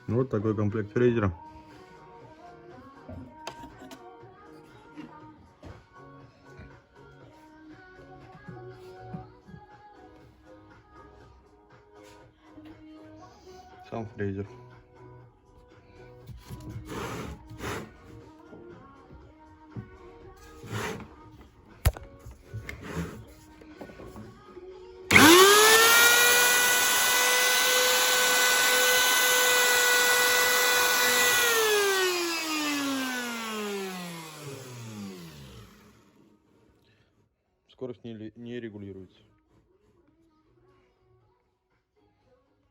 Вот такой комплект фрезера. Сам фрезер. Скорость не регулируется.